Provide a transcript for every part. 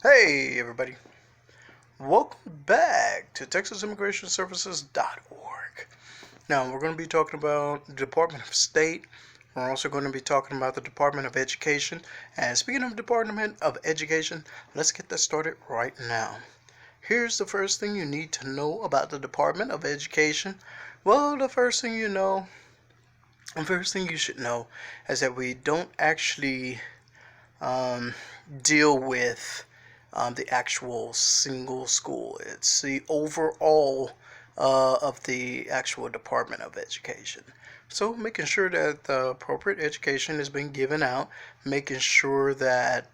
Hey everybody, welcome back to TexasImmigrationServices.org. Now we're going to be talking about the Department of State. We're also going to be talking about the Department of Education. And speaking of Department of Education, let's get that started right now. Here's the first thing you need to know about the Department of Education. Well, the first thing you should know is that we don't actually deal with the actual single school. It's the overall of the actual Department of Education. So making sure that the appropriate education is being given out, making sure that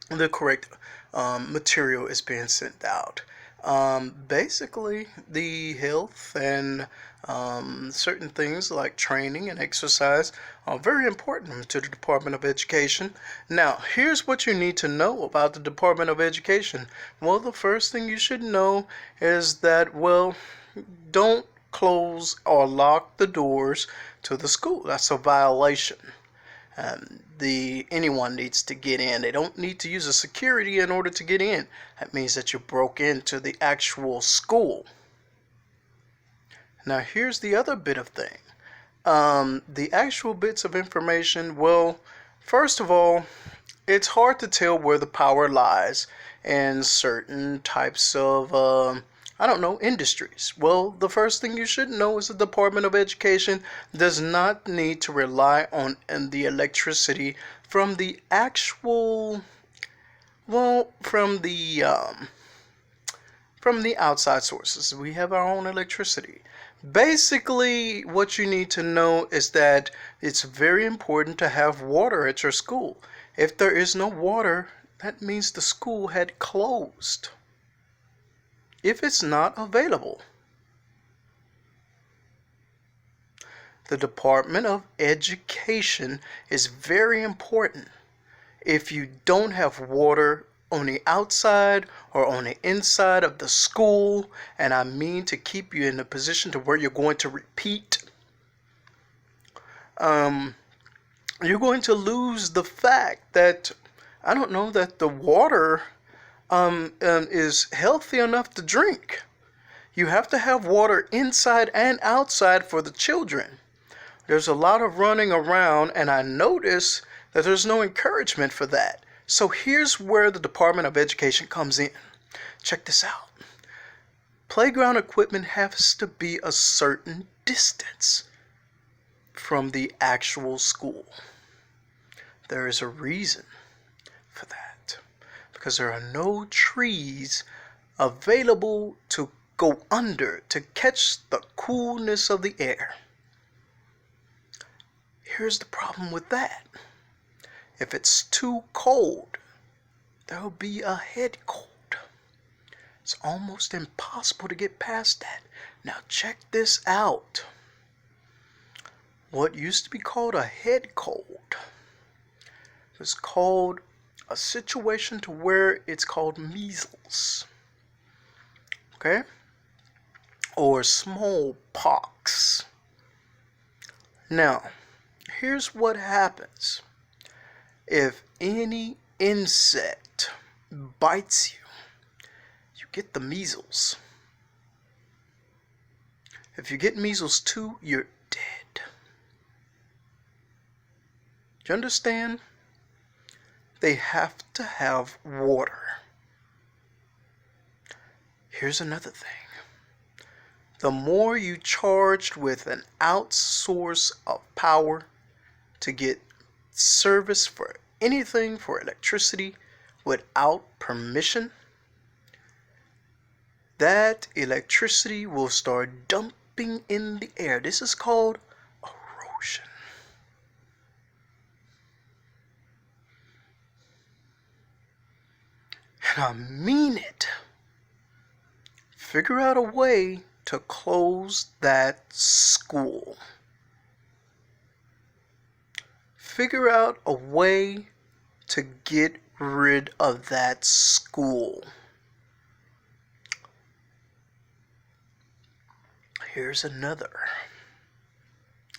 the correct material is being sent out. Basically, the health and certain things like training and exercise are very important to the Department of Education. Now, here's what you need to know about the Department of Education. Well, the first thing you should know is that, don't close or lock the doors to the school. That's a violation. Anyone needs to get in. They don't need to use a security in order to get in. That means that you broke into the actual school. Now here's the other bit of thing. The actual bits of information, first of all, it's hard to tell where the power lies in certain types of industries. Well, the first thing you should know is the Department of Education does not need to rely on the electricity from the actual, from the outside sources. We have our own electricity. Basically, what you need to know is that it's very important to have water at your school. If there is no water, that means the school had closed. If it's not available, the Department of Education is very important. If you don't have water on the outside or on the inside of the school, and I mean to keep you in a position to where you're going to repeat, you're going to lose the fact that, that the water is healthy enough to drink. You have to have water inside and outside for the children. There's a lot of running around, and I notice that there's no encouragement for that. So here's where the Department of Education comes in. Check this out. Playground equipment has to be a certain distance from the actual school. There is a reason for that, because there are no trees available to go under to catch the coolness of the air. Here's the problem with that. If it's too cold, there'll be a head cold. It's almost impossible to get past that. Now check this out. What used to be called a head cold was called a situation to where it's called measles. Okay? Or smallpox. Now, here's what happens. If any insect bites you, you get the measles. If you get measles too, you're dead. Do you understand? They have to have water. Here's another thing. The more you charged with an outsource of power to get service for anything for electricity without permission, that electricity will start dumping in the air. This is called erosion. And I mean it. Figure out a way to close that school. Figure out a way to get rid of that school. Here's another.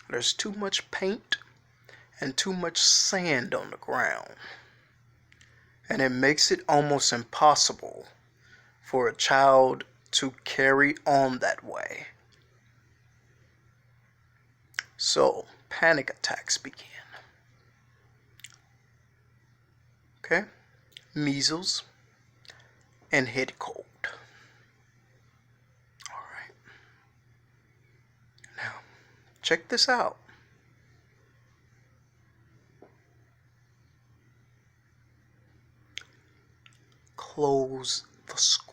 There's too much paint and too much sand on the ground. and it makes it almost impossible for a child to carry on that way. So, panic attacks begin. Okay? Measles and head cold. All right. Now, check this out. Close the school.